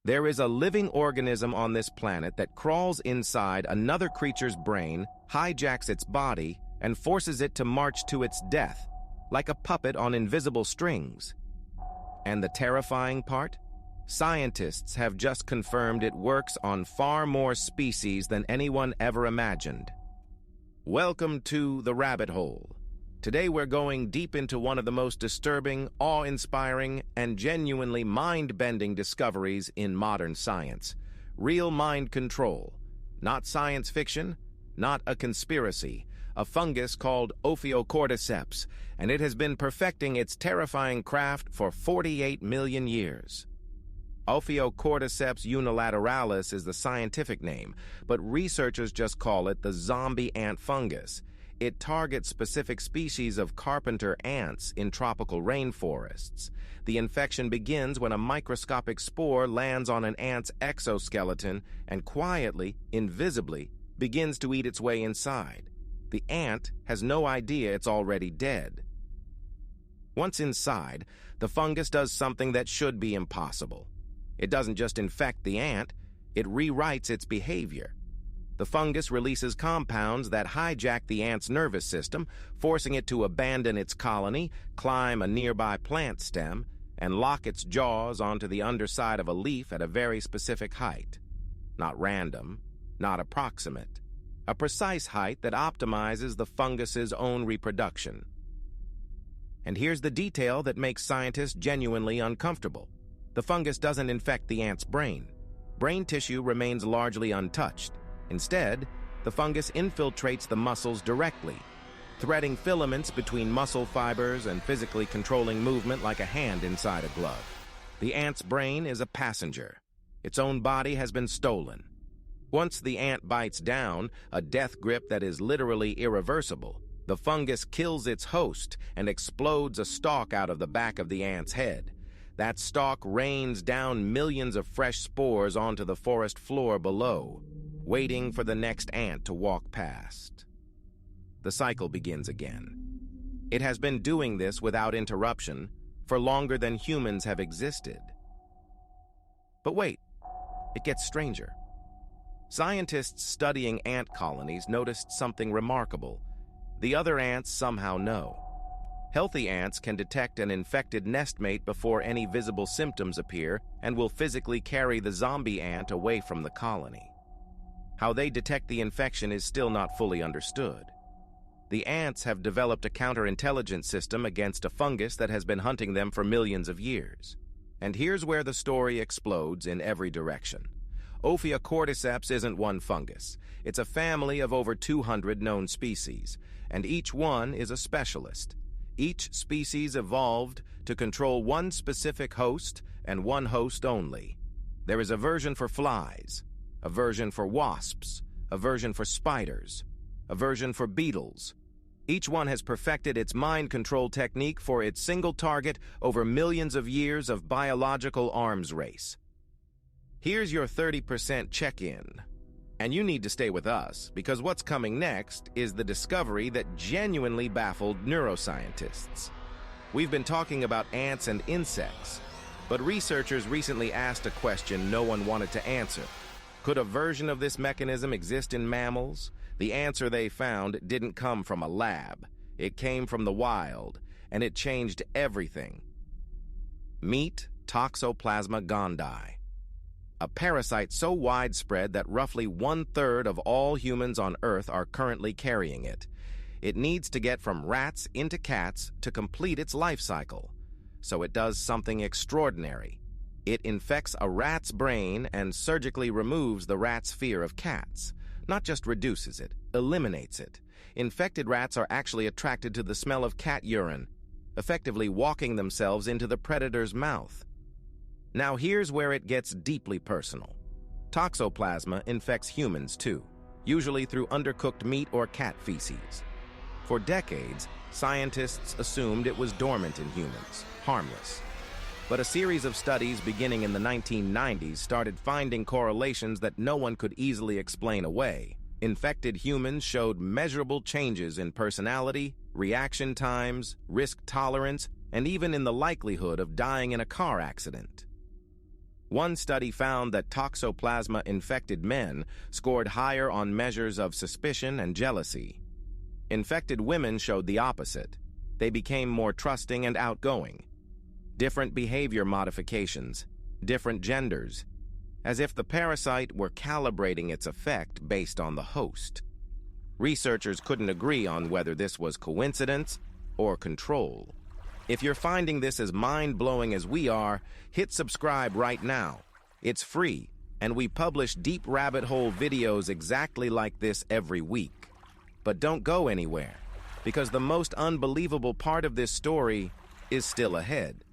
There is a living organism on this planet that crawls inside another creature's brain, hijacks its body, and forces it to march to its death, like a puppet on invisible strings. And the terrifying part? Scientists have just confirmed it works on far more species than anyone ever imagined. Welcome to the rabbit hole. Today we're going deep into one of the most disturbing, awe-inspiring, and genuinely mind-bending discoveries in modern science. Real mind control. Not science fiction, not a conspiracy. A fungus called Ophiocordyceps, and it has been perfecting its terrifying craft for 48 million years. Ophiocordyceps unilateralis is the scientific name, but researchers just call it the zombie ant fungus. It targets specific species of carpenter ants in tropical rainforests. The infection begins when a microscopic spore lands on an ant's exoskeleton and quietly, invisibly, begins to eat its way inside. The ant has no idea it's already dead. Once inside, the fungus does something that should be impossible. It doesn't just infect the ant, it rewrites its behavior. The fungus releases compounds that hijack the ant's nervous system, forcing it to abandon its colony, climb a nearby plant stem, and lock its jaws onto the underside of a leaf at a very specific height. Not random, not approximate. A precise height that optimizes the fungus's own reproduction. And here's the detail that makes scientists genuinely uncomfortable. The fungus doesn't infect the ant's brain. Brain tissue remains largely untouched. Instead, the fungus infiltrates the muscles directly, threading filaments between muscle fibers and physically controlling movement like a hand inside a glove. The ant's brain is a passenger. Its own body has been stolen. Once the ant bites down, a death grip that is literally irreversible, the fungus kills its host and explodes a stalk out of the back of the ant's head. That stalk rains down millions of fresh spores onto the forest floor below, waiting for the next ant to walk past. The cycle begins again. It has been doing this without interruption for longer than humans have existed. But wait, it gets stranger. Scientists studying ant colonies noticed something remarkable. The other ants somehow know. Healthy ants can detect an infected nestmate before any visible symptoms appear and will physically carry the zombie ant away from the colony. How they detect the infection is still not fully understood. The ants have developed a counterintelligence system against a fungus that has been hunting them for millions of years. And here's where the story explodes in every direction. Ophiocordyceps isn't one fungus. It's a family of over 200 known species, and each one is a specialist. Each species evolved to control one specific host and one host only. There is a version for flies, a version for wasps, a version for spiders, a version for beetles. Each one has perfected its mind control technique for its single target over millions of years of biological arms race. Here's your 30% check-in. And you need to stay with us, because what's coming next is the discovery that genuinely baffled neuroscientists. We've been talking about ants and insects, but researchers recently asked a question no one wanted to answer. Could a version of this mechanism exist in mammals? The answer they found didn't come from a lab. It came from the wild, and it changed everything. Meet Toxoplasma gondii, a parasite so widespread that roughly 1/3 of all humans on Earth are currently carrying it. It needs to get from rats into cats to complete its life cycle. So it does something extraordinary. It infects a rat's brain and surgically removes the rat's fear of cats. Not just reduces it, eliminates it. Infected rats are actually attracted to the smell of cat urine, effectively walking themselves into the predator's mouth. Now here's where it gets deeply personal. Toxoplasma infects humans too, usually through undercooked meat or cat feces. For decades, scientists assumed it was dormant in humans, harmless. But a series of studies beginning in the 1990s started finding correlations that no one could easily explain away. Infected humans showed measurable changes in personality, reaction times, risk tolerance, and even in the likelihood of dying in a car accident. One study found that toxoplasma-infected men scored higher on measures of suspicion and jealousy. Infected women showed the opposite. They became more trusting and outgoing. Different behavior modifications, different genders, as if the parasite were calibrating its effect based on the host. Researchers couldn't agree on whether this was coincidence or control. If you're finding this as mind-blowing as we are, hit subscribe right now. It's free, and we publish deep rabbit hole videos exactly like this every week. But don't go anywhere, because the most unbelievable part of this story is still ahead.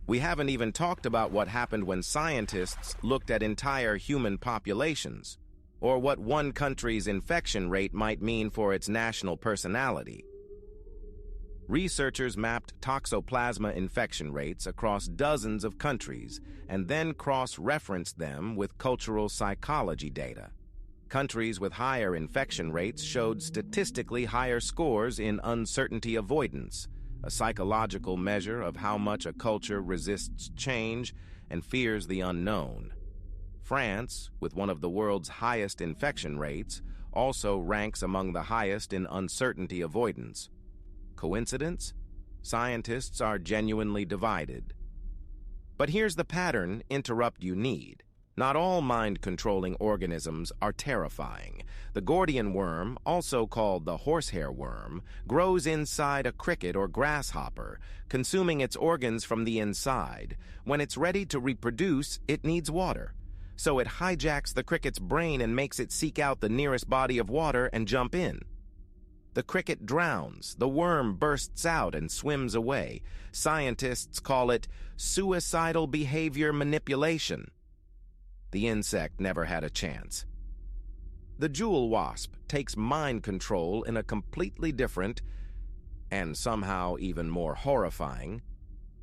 We haven't even talked about what happened when scientists looked at entire human populations, or what one country's infection rate might mean for its national personality. Researchers mapped toxoplasma infection rates across dozens of countries and then cross-referenced them with cultural psychology data. Countries with higher infection rates showed statistically higher scores in uncertainty avoidance, a psychological measure of how much a culture resists change and fears the unknown. France, with one of the world's highest infection rates, also ranks among the highest in uncertainty avoidance. Coincidence? Scientists are genuinely divided. But here's the pattern interrupt you need. Not all mind-controlling organisms are terrifying. The Gordian worm, also called the horsehair worm, grows inside a cricket or grasshopper, consuming its organs from the inside. When it's ready to reproduce, it needs water. So it hijacks the cricket's brain and makes it seek out the nearest body of water and jump in. The cricket drowns, the worm bursts out and swims away. Scientists call it suicidal behavior manipulation. The insect never had a chance. The jewel wasp takes mind control in a completely different, and somehow even more horrifying,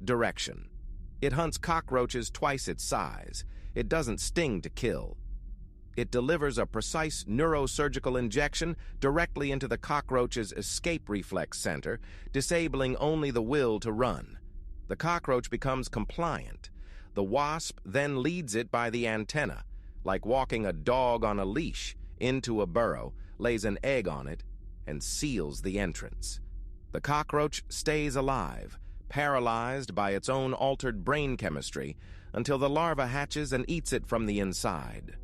direction. It hunts cockroaches twice its size. It doesn't sting to kill. It delivers a precise neurosurgical injection directly into the cockroach's escape reflex center, disabling only the will to run. The cockroach becomes compliant. The wasp then leads it by the antenna, like walking a dog on a leash, into a burrow, lays an egg on it, and seals the entrance. The cockroach stays alive, paralyzed by its own altered brain chemistry, until the larva hatches and eats it from the inside.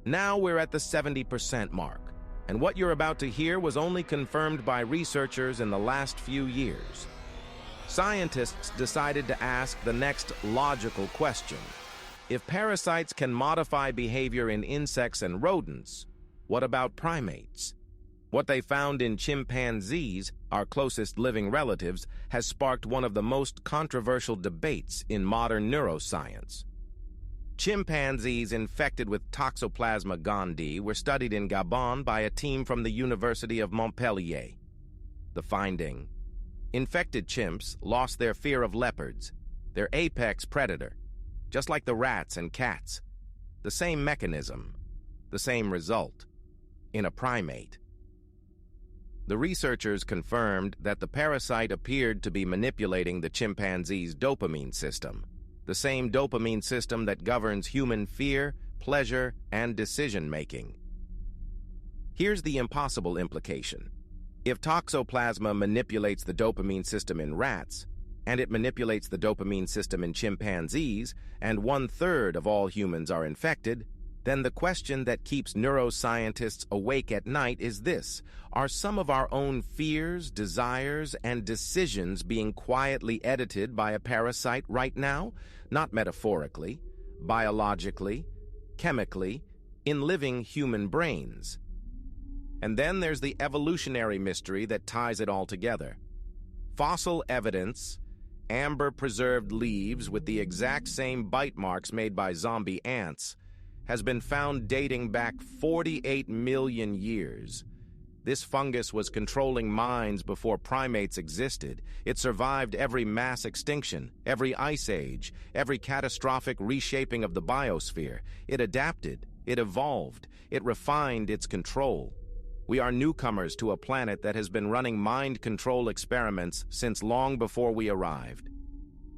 Now we're at the 70% mark, and what you're about to hear was only confirmed by researchers in the last few years. Scientists decided to ask the next logical question. If parasites can modify behavior in insects and rodents, what about primates? What they found in chimpanzees, our closest living relatives, has sparked one of the most controversial debates in modern neuroscience. Chimpanzees infected with Toxoplasma gondii were studied in Gabon by a team from the University of Montpellier. The finding: infected chimps lost their fear of leopards, their apex predator, just like the rats and cats. The same mechanism, the same result, in a primate. The researchers confirmed that the parasite appeared to be manipulating the chimpanzee's dopamine system, the same dopamine system that governs human fear, pleasure, and decision-making. Here's the impossible implication. If toxoplasma manipulates the dopamine system in rats, and it manipulates the dopamine system in chimpanzees, and 1/3 of all humans are infected, then the question that keeps neuroscientists awake at night is this: are some of our own fears, desires, and decisions being quietly edited by a parasite right now? Not metaphorically, biologically, chemically, in living human brains. And then there's the evolutionary mystery that ties it all together. Fossil evidence, amber-preserved leaves with the exact same bite marks made by zombie ants, has been found dating back 48 million years. This fungus was controlling minds before primates existed. It survived every mass extinction, every ice age, every catastrophic reshaping of the biosphere. It adapted, it evolved, it refined its control. We are newcomers to a planet that has been running mind control experiments since long before we arrived.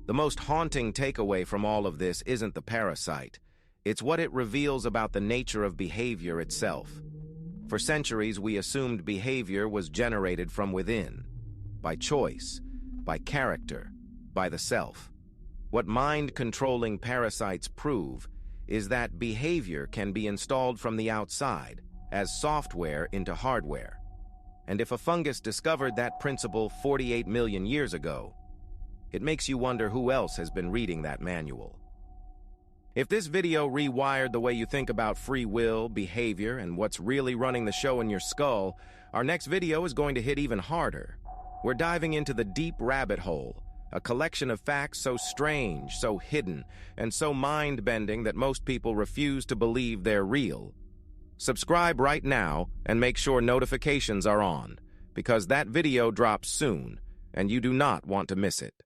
The most haunting takeaway from all of this isn't the parasite. It's what it reveals about the nature of behavior itself. For centuries, we assumed behavior was generated from within, by choice, by character, by the self. What mind-controlling parasites prove is that behavior can be installed from the outside, as software into hardware. And if a fungus discovered that principle 48 million years ago, it makes you wonder who else has been reading that manual. If this video rewired the way you think about free will, behavior, and what's really running the show in your skull, our next video is going to hit even harder. We're diving into the deep rabbit hole, a collection of facts so strange, so hidden, and so mind-bending that most people refuse to believe they're real. Subscribe right now and make sure notifications are on, because that video drops soon, and you do not want to miss it.